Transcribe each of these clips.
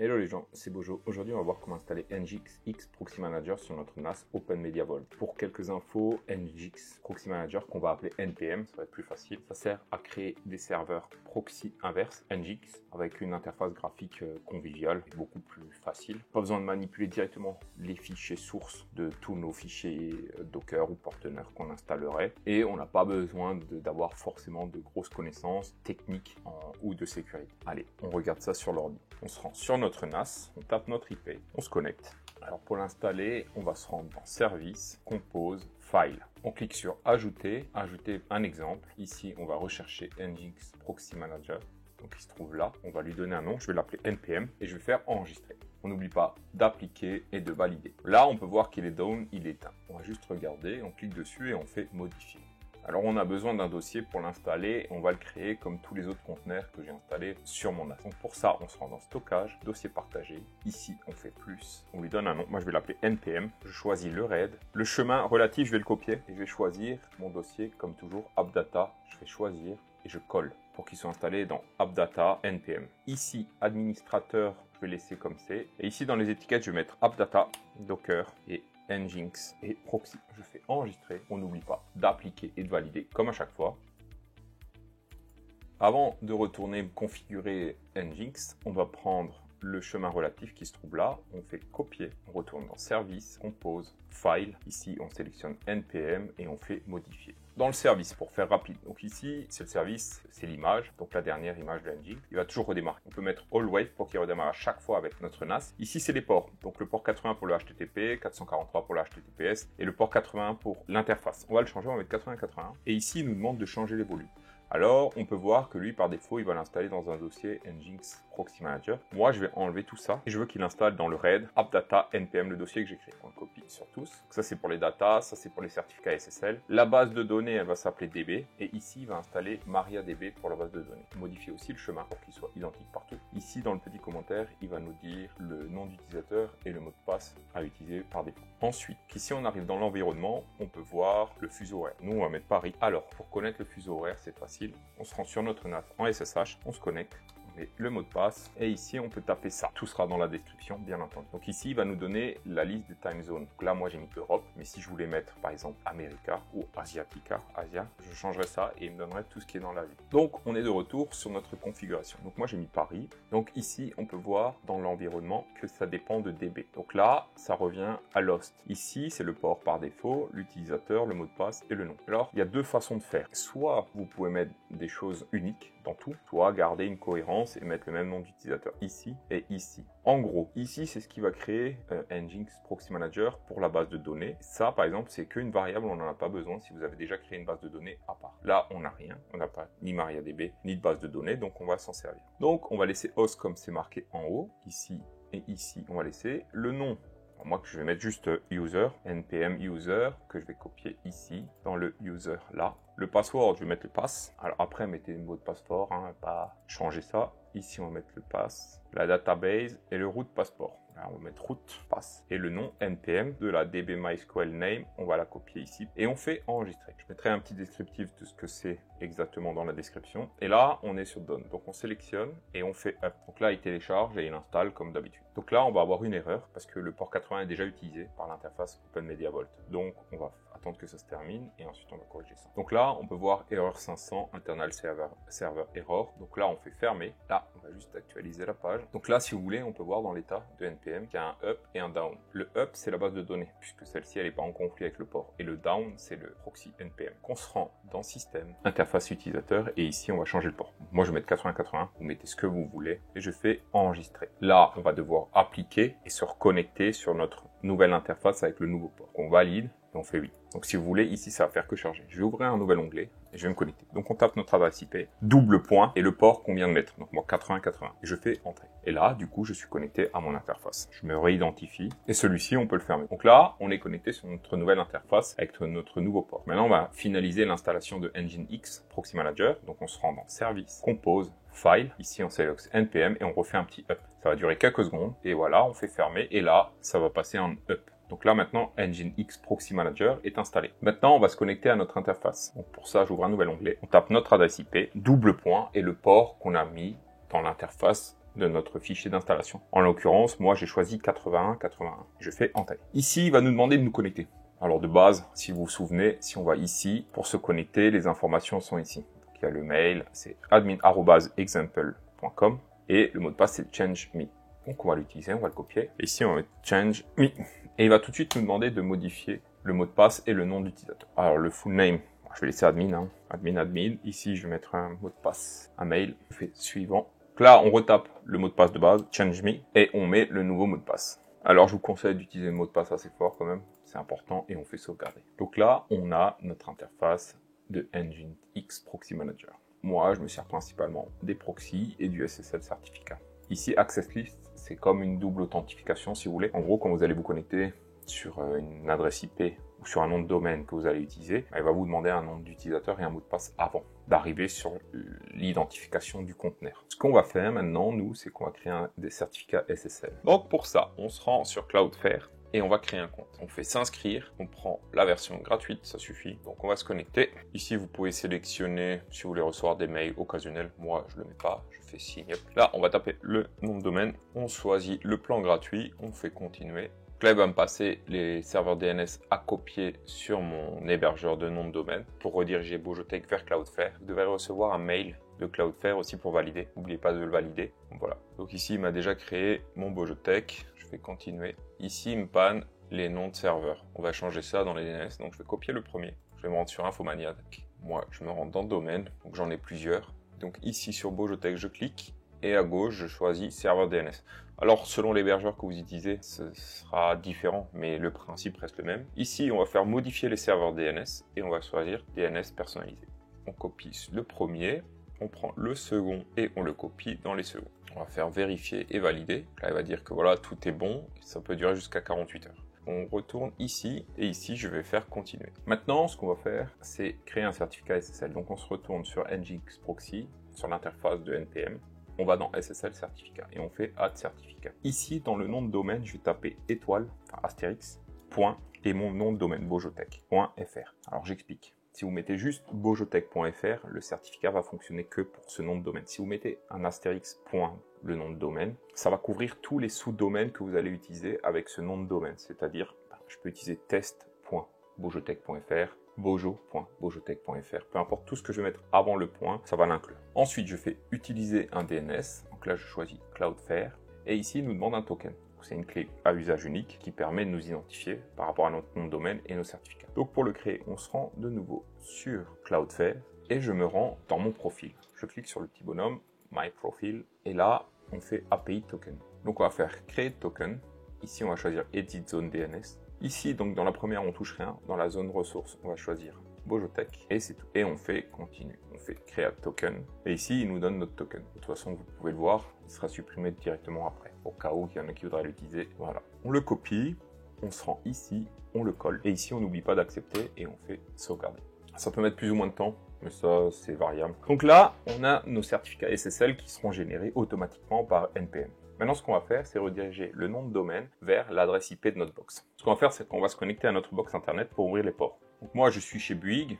Hello les gens, c'est Bojo. Aujourd'hui, on va voir comment installer NGX Proxy Manager sur notre NAS OpenMediaVault. Pour quelques infos, NGX Proxy Manager, qu'on va appeler NPM, ça va être plus facile. Ça sert à créer des serveurs proxy inverse, NGX, avec une interface graphique conviviale et beaucoup plus facile. Pas besoin de manipuler directement les fichiers sources de tous nos fichiers Docker ou porteneurs qu'on installerait. Et on n'a pas besoin d'avoir forcément de grosses connaissances techniques ou de sécurité. Allez, on regarde ça sur l'ordi. On se rend sur notre NAS, on tape notre IP, on se connecte. Alors pour l'installer, on va se rendre dans Service, Compose, File. On clique sur Ajouter, ajouter un exemple. Ici, on va rechercher NGX Proxy Manager. Donc il se trouve là, on va lui donner un nom, je vais l'appeler NPM et je vais faire enregistrer. On n'oublie pas d'appliquer et de valider. Là, on peut voir qu'il est down, il est éteint. On va juste regarder, on clique dessus et on fait modifier. Alors on a besoin d'un dossier pour l'installer, on va le créer comme tous les autres conteneurs que j'ai installés sur mon NAS. Donc pour ça, on se rend dans stockage, dossier partagé. Ici, on fait plus, on lui donne un nom. Moi, je vais l'appeler NPM. Je choisis le RAID. Le chemin relatif, je vais le copier et je vais choisir mon dossier comme toujours AppData. Je vais choisir et je colle pour qu'il soit installé dans AppData NPM. Ici, administrateur, je vais laisser comme c'est. Et ici, dans les étiquettes, je vais mettre AppData, Docker et NGX et Proxy. Je fais enregistrer. On n'oublie pas d'appliquer et de valider comme à chaque fois. Avant de retourner configurer NGX, on doit prendre le chemin relatif qui se trouve là. On fait copier. On retourne dans Service, Compose, File. Ici, on sélectionne NPM et on fait modifier. Dans le service, pour faire rapide. Donc ici, c'est le service, c'est l'image. Donc la dernière image de NGX. Il va toujours redémarrer. On peut mettre All Wave pour qu'il redémarre à chaque fois avec notre NAS. Ici, c'est les ports. Donc le port 80 pour le HTTP, 443 pour le HTTPS et le port 80 pour l'interface. On va le changer, on va mettre 80-81. Et ici, il nous demande de changer les volumes. Alors, on peut voir que lui, par défaut, il va l'installer dans un dossier NGX Proxy Manager. Moi, je vais enlever tout ça et je veux qu'il installe dans le RAID AppData NPM, le dossier que j'ai créé. On le copie sur tous. Donc, ça, c'est pour les datas, ça, c'est pour les certificats SSL. La base de données, elle va s'appeler DB. Et ici, il va installer MariaDB pour la base de données. Modifier aussi le chemin pour qu'il soit identique partout. Ici, dans le petit commentaire, il va nous dire le nom d'utilisateur et le mot de passe à utiliser par défaut. Ensuite, ici, on arrive dans l'environnement, on peut voir le fuseau horaire. Nous, on va mettre Paris. Alors, pour connaître le fuseau horaire, c'est facile. On se rend sur notre NAS en SSH, on se connecte, on met le mot de passe et ici on peut taper ça. Tout sera dans la description bien entendu. Donc ici il va nous donner la liste des time zones. Donc là moi j'ai mis Europe, mais si je voulais mettre par exemple America ou Asiatica, Asia, je changerais ça et il me donnerait tout ce qui est dans la ville. Donc on est de retour sur notre configuration. Donc moi j'ai mis Paris. Donc ici on peut voir dans l'environnement que ça dépend de DB. Donc là ça revient à Lost. Ici c'est le port par défaut, l'utilisateur, le mot de passe et le nom. Alors il y a deux façons de faire. Soit vous pouvez mettre des choses uniques dans tout, soit garder une cohérence et mettre le même nom d'utilisateur ici et ici. En gros, ici c'est ce qui va créer NGX Proxy Manager pour la base de données. Ça par exemple c'est qu'une variable, on n'en a pas besoin si vous avez déjà créé une base de données à part. Là on n'a rien, on n'a pas ni MariaDB ni de base de données, donc on va s'en servir. Donc on va laisser host comme c'est marqué en haut, ici et ici on va laisser le nom. Moi, je vais mettre juste user, npm user, que je vais copier ici, dans le user là. Le password, je vais mettre le pass. Alors après, mettez le mot de passe fort, hein, pas changer ça. Ici, on va mettre le pass, la database et le root passeport. Là, on va mettre root pass. Et le nom npm de la db mysql name, on va la copier ici. Et on fait enregistrer. Je mettrai un petit descriptif de ce que c'est exactement dans la description. Et là, on est sur Done. Donc on sélectionne et on fait Up. Donc là, il télécharge et il installe comme d'habitude. Donc là, on va avoir une erreur parce que le port 80 est déjà utilisé par l'interface OpenMediaVault. Donc on va attendre que ça se termine et ensuite on va corriger ça. Donc là, on peut voir erreur 500, internal server error. Donc là, on fait fermer. Là, on va juste actualiser la page. Donc là, si vous voulez, on peut voir dans l'état de NPM qu'il y a un up et un down. Le up, c'est la base de données puisque celle-ci, elle n'est pas en conflit avec le port. Et le down, c'est le proxy NPM. Qu'on se rend dans système, interface utilisateur et ici, on va changer le port. Moi, je vais mettre 80-80. Vous mettez ce que vous voulez et je fais enregistrer. Là, on va devoir appliquer et se reconnecter sur notre nouvelle interface avec le nouveau port. On valide et on fait oui. Donc si vous voulez, ici ça va faire que charger. Je vais ouvrir un nouvel onglet et je vais me connecter. Donc on tape notre adresse IP, double point et le port qu'on vient de mettre. Donc moi 80-80 et je fais entrer. Et là du coup je suis connecté à mon interface. Je me réidentifie et celui-ci on peut le fermer. Donc là on est connecté sur notre nouvelle interface avec notre nouveau port. Maintenant on va finaliser l'installation de NGX Proxy Manager. Donc on se rend dans Service, Compose, File. Ici on sélectionne NPM et on refait un petit up. Ça va durer quelques secondes et voilà on fait fermer et là ça va passer en up. Donc là maintenant, NGX Proxy Manager est installé. Maintenant, on va se connecter à notre interface. Donc pour ça, j'ouvre un nouvel onglet. On tape notre adresse IP, double point et le port qu'on a mis dans l'interface de notre fichier d'installation. En l'occurrence, moi j'ai choisi 81.81. Je fais Enter. Ici, il va nous demander de nous connecter. Alors de base, si vous vous souvenez, si on va ici, pour se connecter, les informations sont ici. Donc, il y a le mail, c'est admin@example.com et le mot de passe c'est change.me. Donc on va l'utiliser, on va le copier. Et ici on va mettre change.me. Et il va tout de suite nous demander de modifier le mot de passe et le nom d'utilisateur. Alors le full name, je vais laisser admin, hein. Admin. Ici je vais mettre un mot de passe, un mail. Je fais suivant. Donc là on retape le mot de passe de base, change.me, et on met le nouveau mot de passe. Alors je vous conseille d'utiliser le mot de passe assez fort quand même, c'est important, et on fait sauvegarder. Donc là on a notre interface de Nginx Proxy Manager. Moi je me sers principalement des proxys et du SSL certificat. Ici Access List, c'est comme une double authentification si vous voulez. En gros, quand vous allez vous connecter sur une adresse IP ou sur un nom de domaine que vous allez utiliser, il va vous demander un nom d'utilisateur et un mot de passe avant d'arriver sur l'identification du conteneur. Ce qu'on va faire maintenant, nous, c'est qu'on va créer des certificats SSL. Donc pour ça, on se rend sur Cloudflare et on va créer un compte. On fait s'inscrire, on prend la version gratuite, ça suffit. Donc on va se connecter. Ici, vous pouvez sélectionner si vous voulez recevoir des mails occasionnels. Moi, je le mets pas, je fais sign up. Là, on va taper le nom de domaine, on choisit le plan gratuit, on fait continuer. Donc là, il va me passer les serveurs DNS à copier sur mon hébergeur de nom de domaine pour rediriger Bojotech vers Cloudflare. Vous devez recevoir un mail de Cloudflare aussi pour valider. N'oubliez pas de le valider. Donc voilà. Donc ici, il m'a déjà créé mon Bojotech. Je vais continuer. Ici, il me panne les noms de serveurs. On va changer ça dans les DNS. Donc je vais copier le premier. Je vais me rendre sur Infomania. Moi, je me rends dans domaine. Donc j'en ai plusieurs. Donc ici sur Bojotech, je clique. Et à gauche, je choisis serveur DNS. Alors, selon l'hébergeur que vous utilisez, ce sera différent, mais le principe reste le même. Ici, on va faire modifier les serveurs DNS et on va choisir DNS personnalisé. On copie le premier, on prend le second et on le copie dans les seconds. On va faire vérifier et valider. Là, il va dire que voilà, tout est bon. Ça peut durer jusqu'à 48 heures. On retourne ici et ici, je vais faire continuer. Maintenant, ce qu'on va faire, c'est créer un certificat SSL. Donc, on se retourne sur Nginx Proxy, sur l'interface de NPM. On va dans SSL certificat et on fait add certificat. Ici, dans le nom de domaine, je vais taper étoile, enfin astérix, point, et mon nom de domaine, bojotech.fr. Alors j'explique. Si vous mettez juste bojotech.fr, le certificat va fonctionner que pour ce nom de domaine. Si vous mettez un astérix, point, le nom de domaine, ça va couvrir tous les sous-domaines que vous allez utiliser avec ce nom de domaine. C'est-à-dire, je peux utiliser test.bojotech.fr, bojo.bojotech.fr, peu importe, tout ce que je vais mettre avant le point, ça va l'inclure. Ensuite, je fais utiliser un DNS, donc là je choisis Cloudflare, et ici il nous demande un token. C'est une clé à usage unique qui permet de nous identifier par rapport à notre nom de domaine et nos certificats. Donc pour le créer, on se rend de nouveau sur Cloudflare, et je me rends dans mon profil. Je clique sur le petit bonhomme, My Profile, et là on fait API Token. Donc on va faire Create Token, ici on va choisir Edit Zone DNS, ici, donc dans la première, on touche rien. Dans la zone ressources, on va choisir Bojotech et c'est tout. Et on fait continue. On fait create token. Et ici, il nous donne notre token. De toute façon, vous pouvez le voir, il sera supprimé directement après. Au cas où il y en a qui voudraient l'utiliser. Voilà. On le copie, on se rend ici, on le colle. Et ici, on n'oublie pas d'accepter et on fait sauvegarder. Ça peut mettre plus ou moins de temps, mais ça, c'est variable. Donc là, on a nos certificats SSL qui seront générés automatiquement par NPM. Maintenant, ce qu'on va faire, c'est rediriger le nom de domaine vers l'adresse IP de notre box. Ce qu'on va faire, c'est qu'on va se connecter à notre box internet pour ouvrir les ports. Donc moi, je suis chez Bouygues.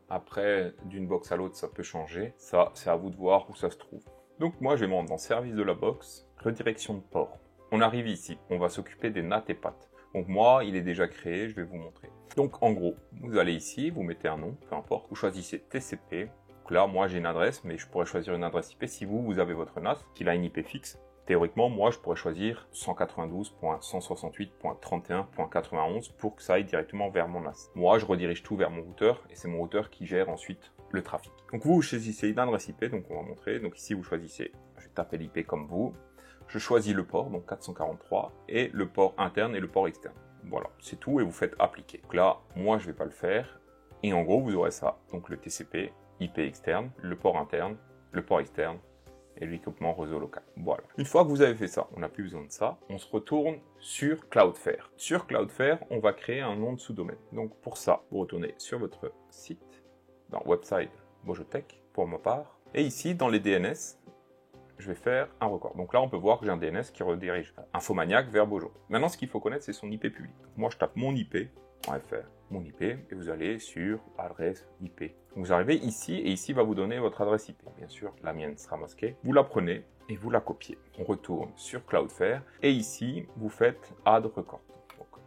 Après, d'une box à l'autre, ça peut changer. Ça, c'est à vous de voir où ça se trouve. Donc moi, je vais me rendre dans service de la box, redirection de port. On arrive ici. On va s'occuper des NAT et PAT. Donc moi, il est déjà créé, je vais vous montrer. Donc en gros, vous allez ici, vous mettez un nom, peu importe. Vous choisissez TCP. Donc là, moi, j'ai une adresse, mais je pourrais choisir une adresse IP si vous avez votre NAT, qui a une IP fixe. Théoriquement, moi, je pourrais choisir 192.168.31.91 pour que ça aille directement vers mon NAS. Moi, je redirige tout vers mon routeur et c'est mon routeur qui gère ensuite le trafic. Donc vous choisissez une adresse IP, donc on va montrer. Donc ici, vous choisissez, je vais taper l'IP comme vous. Je choisis le port, donc 443, et le port interne et le port externe. Voilà, c'est tout et vous faites appliquer. Donc là, moi, je vais pas le faire. Et en gros, vous aurez ça. Donc le TCP, IP externe, le port interne, le port externe, et l'équipement réseau local. Voilà. Une fois que vous avez fait ça, on n'a plus besoin de ça, on se retourne sur Cloudflare. Sur Cloudflare, on va créer un nom de sous-domaine. Donc pour ça, vous retournez sur votre site, dans website Bojotech, pour ma part. Et ici, dans les DNS, je vais faire un record. Donc là, on peut voir que j'ai un DNS qui redirige Infomaniac vers Bojo. Maintenant, ce qu'il faut connaître, c'est son IP public. Donc moi, je tape mon IP, mon IP, et vous allez sur adresse IP. Vous arrivez ici, et ici va vous donner votre adresse IP. Bien sûr, la mienne sera masquée. Vous la prenez et vous la copiez. On retourne sur Cloudflare, et ici, vous faites Add Record.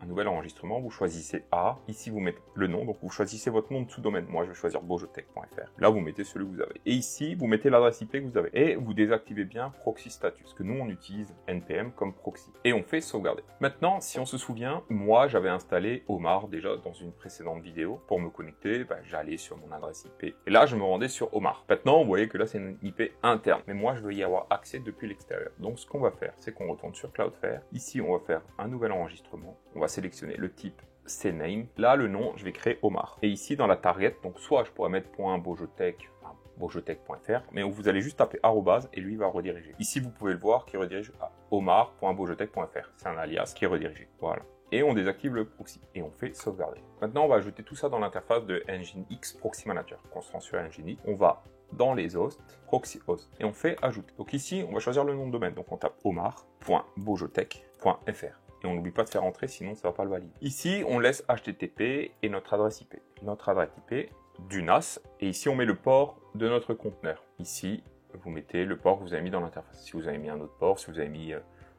Un nouvel enregistrement, vous choisissez A, ici vous mettez le nom, donc vous choisissez votre nom de sous-domaine. Moi je vais choisir bojotech.fr. Là vous mettez celui que vous avez. Et ici vous mettez l'adresse IP que vous avez. Et vous désactivez bien Proxy Status, parce que nous on utilise NPM comme proxy. Et on fait sauvegarder. Maintenant, si on se souvient, moi j'avais installé Omar déjà dans une précédente vidéo. Pour me connecter, j'allais sur mon adresse IP. Et là je me rendais sur Omar. Maintenant vous voyez que là c'est une IP interne. Mais moi je veux y avoir accès depuis l'extérieur. Donc ce qu'on va faire, c'est qu'on retourne sur Cloudflare. Ici on va faire un nouvel enregistrement. On va sélectionner le type CNAME. Là, le nom, je vais créer Omar. Et ici, dans la target, donc soit je pourrais mettre .bojotech, bojotech.fr, mais vous allez juste taper arrobase et lui va rediriger. Ici, vous pouvez le voir qui redirige à omar.bojotech.fr. C'est un alias qui est redirigé. Voilà. Et on désactive le proxy et on fait sauvegarder. Maintenant, on va ajouter tout ça dans l'interface de Nginx Proxy Manager. Quand on se rend sur Nginx, on va dans les hosts, proxy host, et on fait ajouter. Donc ici, on va choisir le nom de domaine. Donc on tape omar.bojotech.fr. Et on n'oublie pas de faire entrer, sinon ça ne va pas le valider. Ici, on laisse HTTP et notre adresse IP. Notre adresse IP du NAS. Et ici, on met le port de notre conteneur. Ici, vous mettez le port que vous avez mis dans l'interface. Si vous avez mis un autre port, si vous avez mis,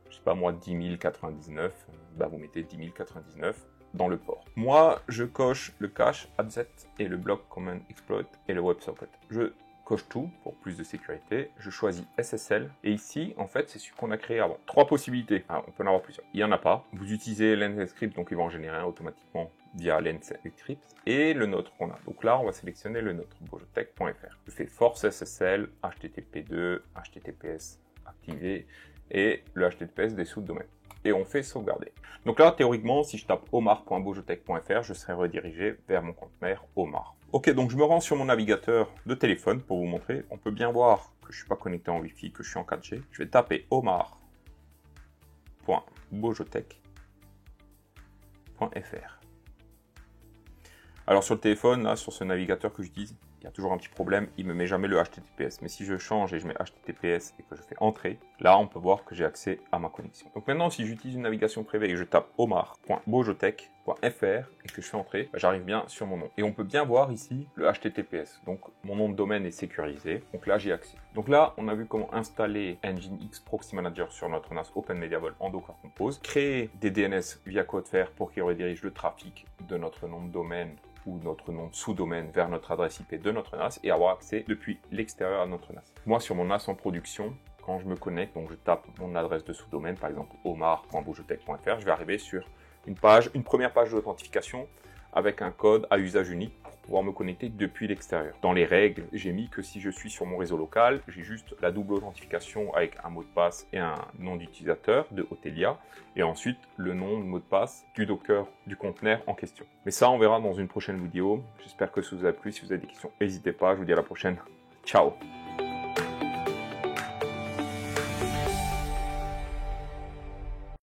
je sais pas moi, 10.099, vous mettez 10.099 dans le port. Moi, je coche le cache AZ et le block command exploit et le WebSocket. Je coche tout pour plus de sécurité. Je choisis SSL. Et ici, en fait, c'est celui qu'on a créé avant. 3 possibilités. On peut en avoir plusieurs. Il n'y en a pas. Vous utilisez l'NScript, donc il va en générer un automatiquement via l'NScript. Et le nôtre qu'on a. Donc là, on va sélectionner le nôtre, bojotech.fr. Je fais force SSL, HTTP2, HTTPS activé et le HTTPS des sous-domaines. Et on fait sauvegarder. Donc là, théoriquement, si je tape omar.bojotech.fr, je serai redirigé vers mon compte mère Omar. Ok, donc je me rends sur mon navigateur de téléphone pour vous montrer. On peut bien voir que je ne suis pas connecté en Wi-Fi, que je suis en 4G. Je vais taper omar.bojotech.fr. Alors sur le téléphone, là, sur ce navigateur que j'utilise, il y a toujours un petit problème, il me met jamais le HTTPS. Mais si je change et je mets HTTPS et que je fais entrer, là on peut voir que j'ai accès à ma connexion. Donc maintenant, si j'utilise une navigation privée et que je tape omar.bojotech.fr et que je fais entrer, j'arrive bien sur mon nom. Et on peut bien voir ici le HTTPS. Donc mon nom de domaine est sécurisé. Donc là j'ai accès. Donc là, on a vu comment installer Nginx Proxy Manager sur notre NAS OpenMediaVault en Docker Compose, créer des DNS via Cloudflare pour qu'il redirige le trafic de notre nom de domaine ou notre nom de sous-domaine vers notre adresse IP de notre NAS et avoir accès depuis l'extérieur à notre NAS. Moi, sur mon NAS en production, quand je me connecte, donc je tape mon adresse de sous-domaine, par exemple omar.bojotech.fr, je vais arriver sur une première page d'authentification avec un code à usage unique pour pouvoir me connecter depuis l'extérieur. Dans les règles, j'ai mis que si je suis sur mon réseau local, j'ai juste la double authentification avec un mot de passe et un nom d'utilisateur de Hotelia, et ensuite le nom de mot de passe du Docker du conteneur en question. Mais ça, on verra dans une prochaine vidéo. J'espère que ça vous a plu. Si vous avez des questions, n'hésitez pas. Je vous dis à la prochaine. Ciao!